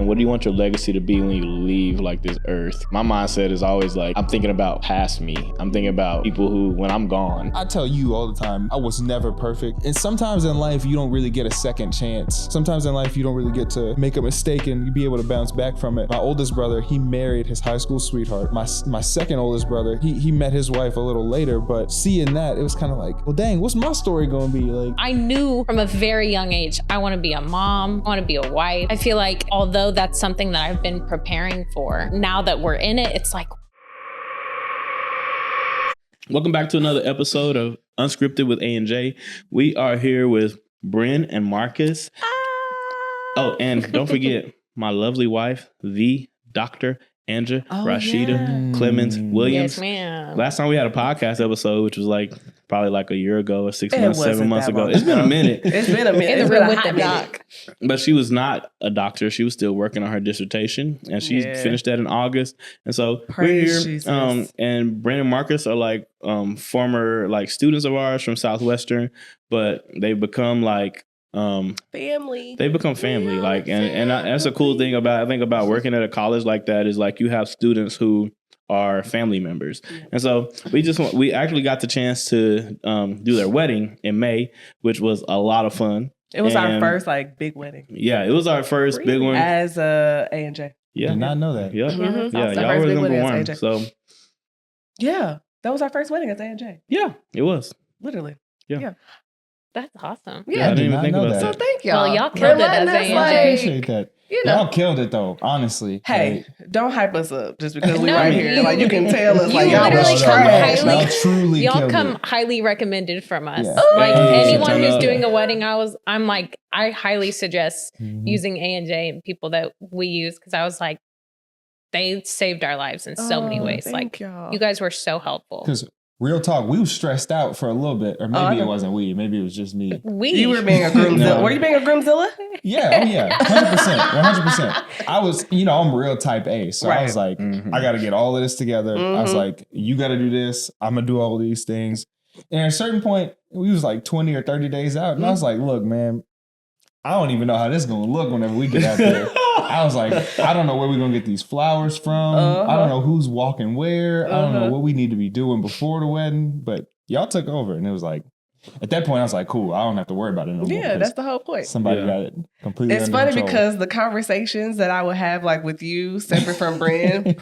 what do you want your legacy to be when you leave like this earth? My mindset is always like, I'm thinking about past me. I'm thinking about people who, when I'm gone. I tell you all the time, I was never perfect. And sometimes in life, you don't really get a second chance. Sometimes in life, you don't really get to make a mistake and be able to bounce back from it. My oldest brother, he married his high school sweetheart. My second oldest brother, he met his wife a little later, but seeing that, it was kind of like, well, dang, what's my story gonna be? Like, I knew from a very young age, I want to be a mom, I want to be a wife. I feel like although that's something that I've been preparing for, now that we're in it, it's like. Welcome back to another episode of Unscripted with A&J. We are here with Brynn and Marcus. Oh, and don't forget my lovely wife, the Dr. Anja Rashida Clemens Williams. Yes, ma'am. Last time we had a podcast episode, which was probably like a year ago or 6 months, 7 months ago. It's been a minute. It's been a minute. In the room with the doc. But she was not a doctor. She was still working on her dissertation, and she finished that in August. And so we're here. And Brynn and Marcus are like former like students of ours from Southwestern, but they've become like family. They become family. Like, and that's a cool thing about working at a college like that is like you have students who are family members. And so we actually got the chance to do their wedding in May, which was a lot of fun. It was our first like big wedding. Yeah, it was our first big one as A&J. Yeah, did not know that. Yeah, Mm-hmm. Yeah, y'all were number one. So yeah, that was our first wedding as A&J. Yeah, it was literally. Yeah. That's awesome. Yeah, I didn't even think about that. So thank y'all. Well, y'all killed it as A&J. I appreciate that. You know. Y'all killed it though, honestly. Hey, don't hype us up just because we No, right here. Like you can tell us like you y'all literally was come trash. highly- Y'all truly Y'all killed come it. highly recommended from us. Yeah. Like Hey, anyone turn who's up. doing a wedding, I highly suggest using A&J and people that we use because I was like, they saved our lives in so many ways. Thank Like y'all. you guys were so helpful. Because real talk, we was stressed out for a little bit, or maybe it wasn't we. Maybe it was just me. You were being a groomzilla. No. Were you being a groomzilla? Yeah, 100%. I was, I'm real type A, so I was like, I got to get all of this together. I was like, you got to do this. I'm gonna do all these things. And at a certain point, we was like 20 or 30 days out, and I was like, look, man, I don't even know how this is gonna look whenever we get out there. I was like, I don't know where we're gonna get these flowers from. I don't know who's walking where. I don't know what we need to be doing before the wedding. But y'all took over, and it was like, at that point, I was like, cool, I don't have to worry about it no more. Yeah, that's the whole point. Somebody got it completely. It's under funny control. because the conversations that I would have like with you, separate from Brynn,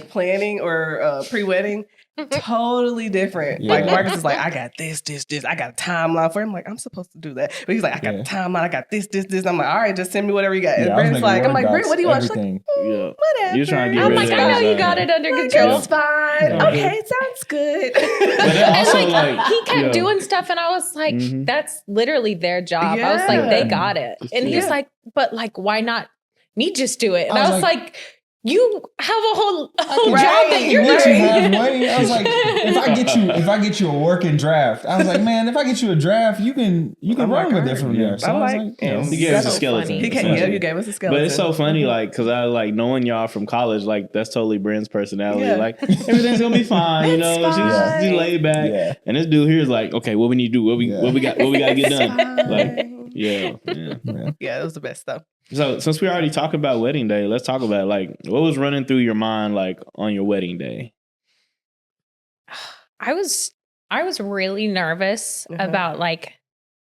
planning or pre-wedding, totally different. Yeah. Like Marcus is like, I got this. I got a timeline for him. I'm like, I'm supposed to do that. But he's like, I got a timeline. I got this. I'm like, all right, just send me whatever you got. And Brynn's like, I'm like, Brynn, what do you want? She's like, Yeah. whatever. You're trying to get I'm rid like, of I know you anxiety. got it under Like, control. it's fine. Yeah. Okay, sounds good. But then And also like, he kept yeah. doing stuff, and I was like, "That's literally their job." I was like, "They got it," and he's like, "But like, why not me just do it?" And I was like, "You have a whole job that you're Let you doing." halfway. I was like, if I get you a working draft, I was like, man, if I get you a draft, you can run with it from there. So I'm I was like, yeah. He gave us a so skeleton. funny. You gave us a skeleton. But it's so funny, like, because I like knowing y'all from college, like, that's totally Brynn's personality. Yeah. Like, everything's gonna be fine, you know. She's laid back, Yeah. and this dude here is like, okay, what we need to do, what we got to get done. Like, yeah. Yeah, it was the best stuff. So since we already talked about wedding day, let's talk about like what was running through your mind like on your wedding day. I was really nervous about like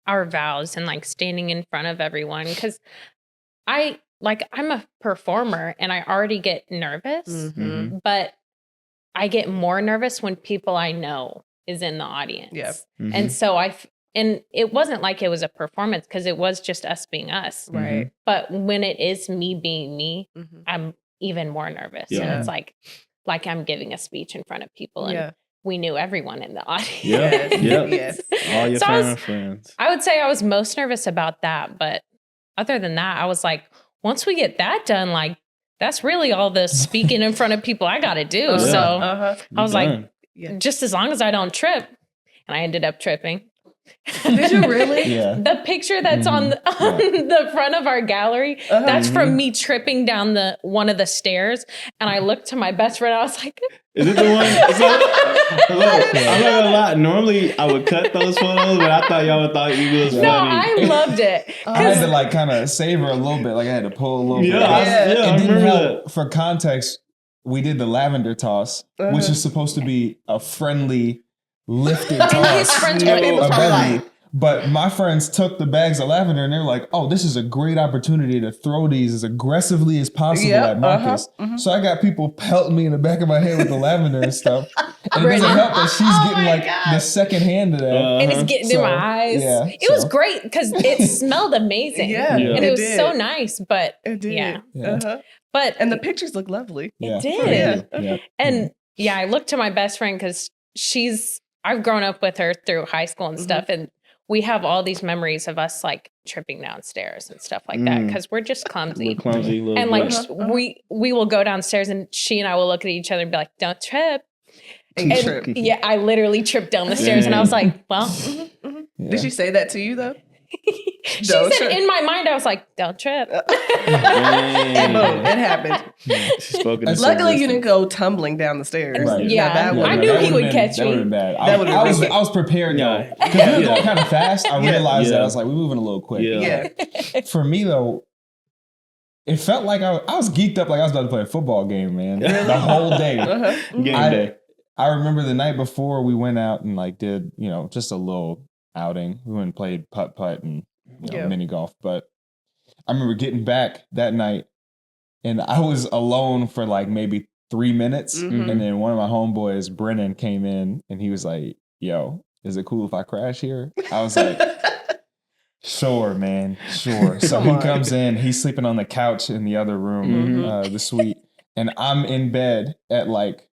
our vows and like standing in front of everyone because I'm a performer and I already get nervous, but I get more nervous when people I know is in the audience. Yep. And so and it wasn't like it was a performance because it was just us being us. Right. But when it is me being me, I'm even more nervous. Yeah. And it's like I'm giving a speech in front of people and we knew everyone in the audience. Yes. All your So family friends. I would say I was most nervous about that. But other than that, I was like, once we get that done, like that's really all the speaking in front of people I got to do. So I was like, just as long as I don't trip. And I ended up tripping. Did you really? Yeah. The picture that's on the front of our gallery, that's from me tripping down one of the stairs. And I looked to my best friend. I was like, is it the one? I'm not gonna lie. Normally, I would cut those photos, but I thought y'all thought you was no, funny. I loved it. I had to like kind of save her a little bit. Like I had to pull a little bit. I It didn't remember help. that. For context, we did the lavender toss, which is supposed to be a friendly, lifted toss. And his friends were It was of probably belly. like, But my friends took the bags of lavender and they're like, oh, this is a great opportunity to throw these as aggressively as possible at Marcus. So I got people pelting me in the back of my head with the lavender and stuff. And it doesn't help that she's getting like the second hand of that. And it's getting in my eyes. Yeah, it was great because it smelled amazing. And it was so nice. But it did. yeah. But and the pictures look lovely. It did. Yeah. And I looked to my best friend because I've grown up with her through high school and stuff. And we have all these memories of us like tripping downstairs and stuff like that because we're just clumsy. We're clumsy little And like boys. we will go downstairs and she and I will look at each other and be like, don't trip. And you trip. Yeah, I literally tripped down the stairs and I was like, well. Did she say that to you though? She said in my mind, I was like, don't trip. And boom, it happened. She spoke in Luckily, you didn't go tumbling down the stairs. Right. Yeah, that I knew he would catch That me. would have been bad. That would've been I was prepared though. Yeah. Because we were going kind of fast. I realized that. I was like, we're moving a little quick. Yeah. For me though, it felt like I was geeked up like I was about to play a football game, man. The whole day. Game day. I remember the night before we went out and like did, just a little outing. We went and played putt-putt and mini golf. But I remember getting back that night and I was alone for like maybe 3 minutes. And then one of my homeboys, Brennan, came in and he was like, yo, is it cool if I crash here? I was like, sure, man, sure. So he comes in, he's sleeping on the couch in the other room, the suite. And I'm in bed at like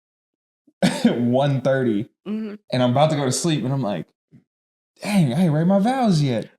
1:30 and I'm about to go to sleep and I'm like, dang, I ain't read my vows yet.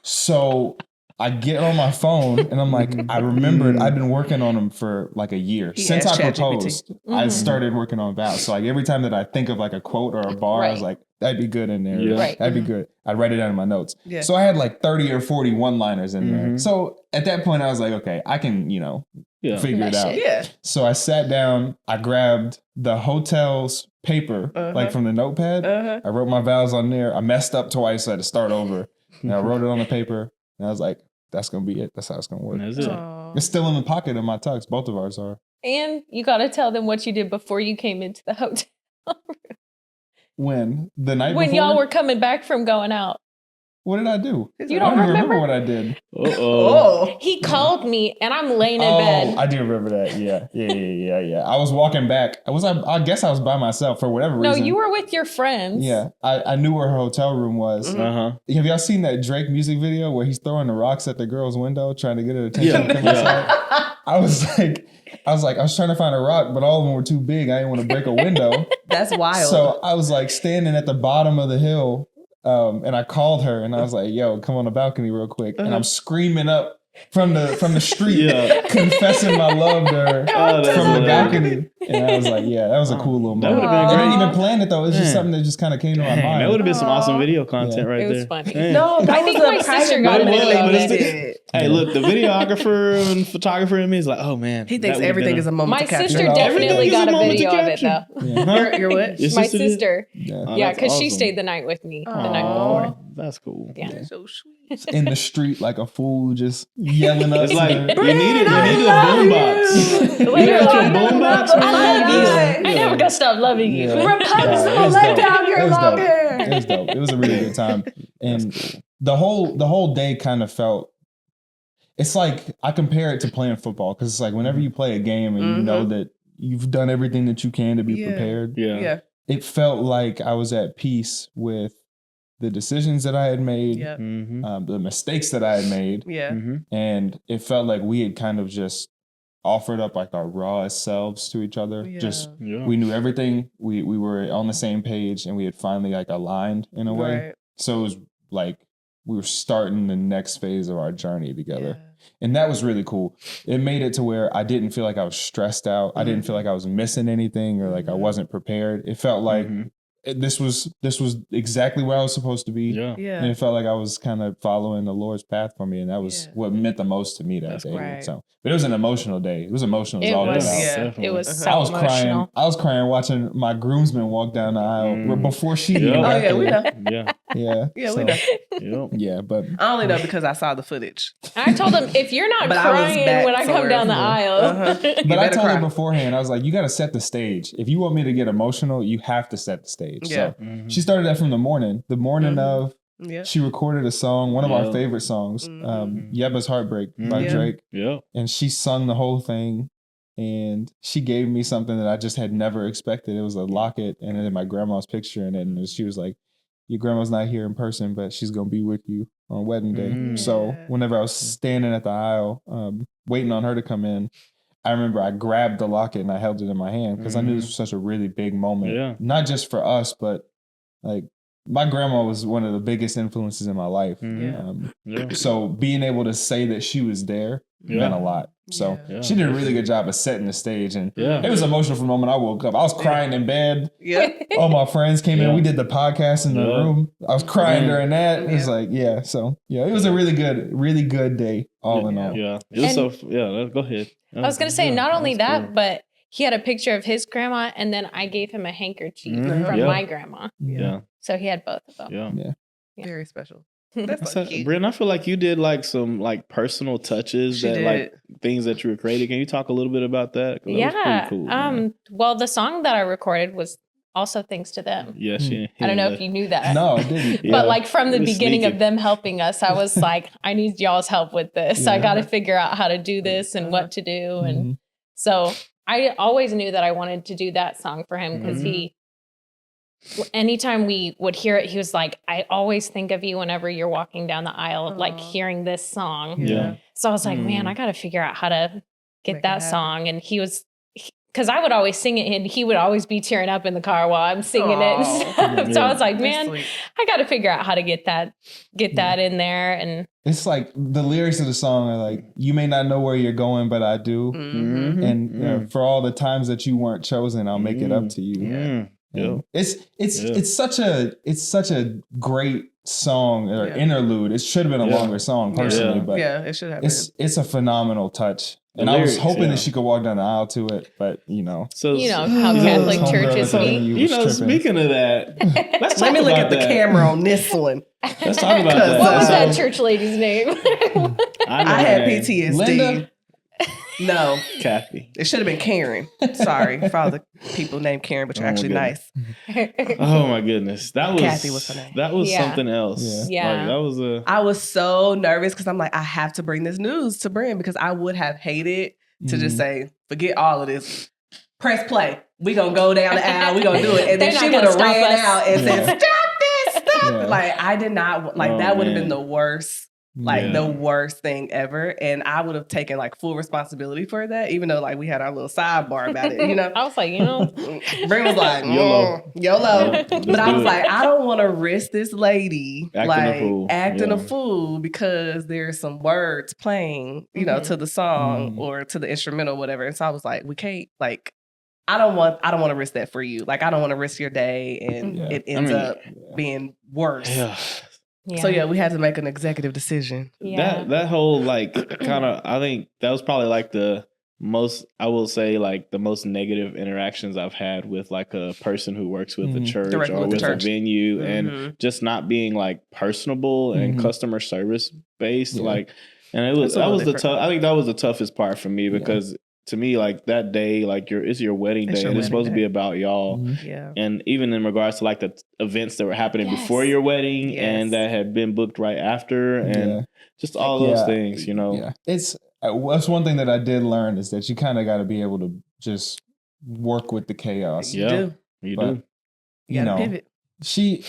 So I get on my phone and I'm like, I remembered I've been working on them for like a year. Since I proposed, I started working on vows. So like every time that I think of like a quote or a bar, I was like, that'd be good in there. Yeah. That'd be good. I'd write it down in my notes. So I had like 30 or 40 one-liners in there. So at that point I was like, okay, I can, figure it out. Yeah. So I sat down, I grabbed the hotel's paper, like from the notepad. I wrote my vows on there. I messed up twice, so I had to start over. And I wrote it on the paper. And I was like, that's going to be it. That's how it's going to work. That's it. It's still in the pocket of my tux. Both of ours are. And you got to tell them what you did before you came into the hotel. When? The night when before? y'all were coming back from going out. What did I do? You don't remember what I did. Uh-oh. He called me and I'm laying in Oh, bed. I do remember that. Yeah. I was walking back. I guess I was by myself for whatever No, reason. you were with your friends. Yeah. I knew where her hotel room was. Uh-huh. Have y'all seen that Drake music video where he's throwing the rocks at the girl's window trying to get her attention? To come inside? I was trying to find a rock, but all of them were too big. I didn't want to break a window. That's wild. So I was like standing at the bottom of the hill, and I called her and I was like, yo, come on the balcony real quick. And I'm screaming up from the street, confessing my love to her from the balcony. And I was like, yeah, that was a cool little moment. That would have been I great. didn't even plan it though. It's just something that just kind of came to my mind. That would have been some awesome video content right It there. was funny. Man. no, that I was think my a sister private got it. moment But they it's- did. Hey, look, the videographer and photographer in me is like, oh man. He thinks that would've everything been is a moment My to capture. sister No, definitely everything is got a a moment to video of it capture. though. Your what? Your My sister did? sister. Yeah. Oh, Yeah, that's because she awesome. stayed the night with me the night Aw. before. That's cool. Yeah. So sweet. In the street like a fool, just yelling up. It's like to her. you needed a boombox. You got your boombox, man. I love you. Yeah. I never gonna stop loving you. Yeah. Rapunzel, It let was down your It was long dope. hair. It was dope. It was a really good time. And the whole day kind of felt, it's like I compare it to playing football because it's like whenever you play a game and you know that you've done everything that you can to be prepared, Yeah. it felt like I was at peace with the decisions that I had made, Yeah. Mm-hmm. the mistakes that I had made, Yeah. Mm-hmm. and it felt like we had kind of just offered up like our rawest selves to each other. Yeah. Just Yeah. we knew everything. We were on the same page, and we had finally like aligned in a way. Right. So it was like we were starting the next phase of our journey together. Yeah. And that was really cool. It made it to where I didn't feel like I was stressed out. I didn't feel like I was missing anything or like I wasn't prepared. It felt like this was exactly where I was supposed to be. Yeah. And it felt like I was kind of following the Lord's path for me. And that was what meant the most to me that day. right. So, but it was an emotional day. It was emotional. It all was, day. it was so I was emotional. crying. I was crying watching my groomsman walk down the aisle before she even got yeah, we know. Yeah. Yeah. We know. Yeah, but I only know because I saw the footage. I told him, if you're not crying when I come down the aisle. But I told her beforehand, I was like, you got to set the stage. If you want me to get emotional, you have to set the stage. Yeah. So she started that from the morning. The morning of, she recorded a song, one of our favorite songs, Yeba's Heartbreak by Drake. Yeah. And she sung the whole thing. And she gave me something that I just had never expected. It was a locket and then my grandma's picture in it. And she was like, your grandma's not here in person, but she's going to be with you on wedding day. So whenever I was standing at the aisle, waiting on her to come in, I remember I grabbed the locket and I held it in my hand because I knew this was such a really big moment. Yeah. Not just for us, but like my grandma was one of the biggest influences in my life. So being able to say that she was there meant a lot. So she did a really good job of setting the stage. And it was emotional from the moment I woke up. I was crying in bed. All my friends came in. We did the podcast in the room. I was crying during that. It was like, so it was a really good day all in all. Yeah. It was go ahead. I was going to say, not only that, but he had a picture of his grandma, and then I gave him a handkerchief from my grandma. Yeah. So he had both of them. Yeah. Very special. That's so cute. Brynn, I feel like you did like some like personal touches like things that you were creating. Can you talk a little bit about that? Yeah. That was pretty cool, well, the song that I recorded was also thanks to them. Yeah, I don't know if you knew that. No, I didn't. But like from the beginning of them helping us, I was like, I need y'all's help with this. I got to figure out how to do this and what to do. And so I always knew that I wanted to do that song for him because anytime we would hear it, he was like, I always think of you whenever you're walking down the aisle, like hearing this song. Yeah. So I was like, man, I got to figure out how to get that song. And he was, because I would always sing it and he would always be tearing up in the car while I'm singing it and stuff. So I was like, man, I got to figure out how to get that in there. And it's like the lyrics of the song are like, you may not know where you're going, but I do. And for all the times that you weren't chosen, I'll make it up to you. It's such a great song or interlude. It should have been a longer song personally, but it should have. It's a phenomenal touch. And I was hoping that she could walk down the aisle to it, but so how Catholic churches be. Speaking of that, let me look at the camera on this one. Let's talk about that. What was that church lady's name? I had PTSD. Linda? No, Kathy. It should have been Karen. Sorry for all the people named Karen, but you're actually nice. Oh my goodness, that was Kathy was her name. That was something else. Yeah, that was I was so nervous because I'm like, I have to bring this news to Brynn because I would have hated to just say, forget all of this. Press play. We gonna go down the aisle. We gonna do it, and then she would have ran out and said, "Stop this! Stop!" Yeah. Like I did not like that. Would have been the worst. The worst thing ever. And I would have taken like full responsibility for that, even though like we had our little sidebar about it, you know? I was like, Brynn was like, YOLO. But I was like, I don't want to risk this lady acting a fool because there's some words playing, you know, to the song or to the instrumental, whatever. And so I was like, we can't like, I don't want to risk that for you. Like, I don't want to risk your day and it ends up being worse. Yeah. So we had to make an executive decision. That whole like kind of, I think that was probably like the most, I will say like the most negative interactions I've had with like a person who works with the church or with a venue and just not being like personable and customer service based. Like, and it was, I think that was the toughest part for me because to me, like that day, like it's your wedding day and it's supposed to be about y'all. And even in regards to like the events that were happening before your wedding and that had been booked right after and just all those things, you know. Yeah. That's one thing that I did learn is that you kind of got to be able to just work with the chaos. You do. You know, pivot. She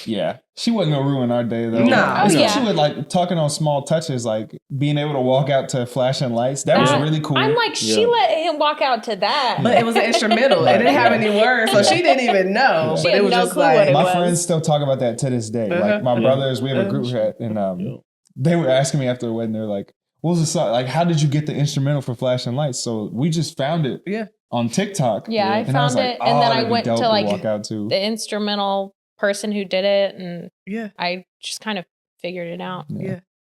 wasn't gonna ruin our day though. No. She would like talking on small touches, like being able to walk out to flashing lights. That was really cool. I'm like, she let him walk out to that, but it was an instrumental. It didn't have any words, so she didn't even know. She but had it was no just clue like what it my was. friends still talk about that to this day. Like my brothers, we have a group chat, and they were asking me after the wedding. They're like, "What was the song? Like, how did you get the instrumental for flashing lights?" So we just found it. On TikTok. I found it, and then I went to like the instrumental person who did it, and Yeah. I just kind of figured it out.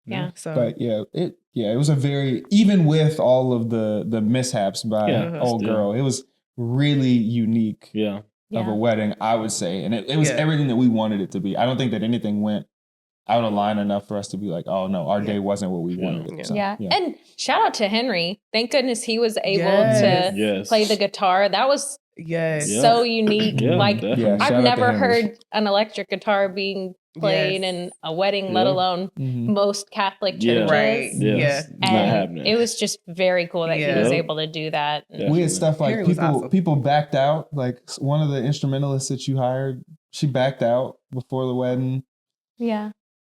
Yeah. So, but it was a very, even with all of the mishaps by old girl, it was really unique. Of a wedding, I would say, and it was everything that we wanted it to be. I don't think that anything went out of line enough for us to be like, oh no, our day wasn't what we wanted it. So, and shout out to Henry. Thank goodness he was able to play the guitar. That was so unique. Like I've never heard an electric guitar being played in a wedding, let alone most Catholic churches. Right. And it was just very cool that he was able to do that. We had stuff like people backed out. Like one of the instrumentalists that you hired, she backed out before the wedding. Yeah.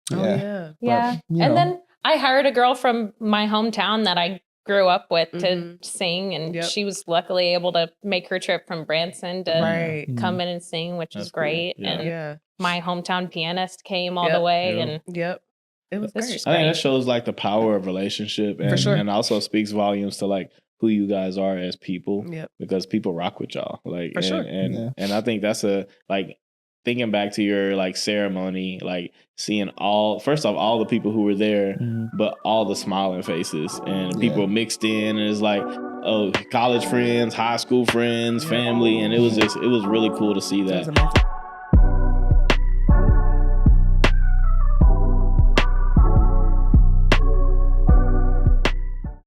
But, and then I hired a girl from my hometown that I grew up with to sing, and she was luckily able to make her trip from Branson to come in and sing, which is great. Cool. And my hometown pianist came all the way, and it was great. I think that shows like the power of relationship, and, and also speaks volumes to like who you guys are as people, because people rock with y'all. Like, and I think that's a like. Thinking back to your like ceremony, like seeing all the people who were there, but all the smiling faces and people mixed in, and it's like, oh, college friends, high school friends, family, and it was really cool to see that.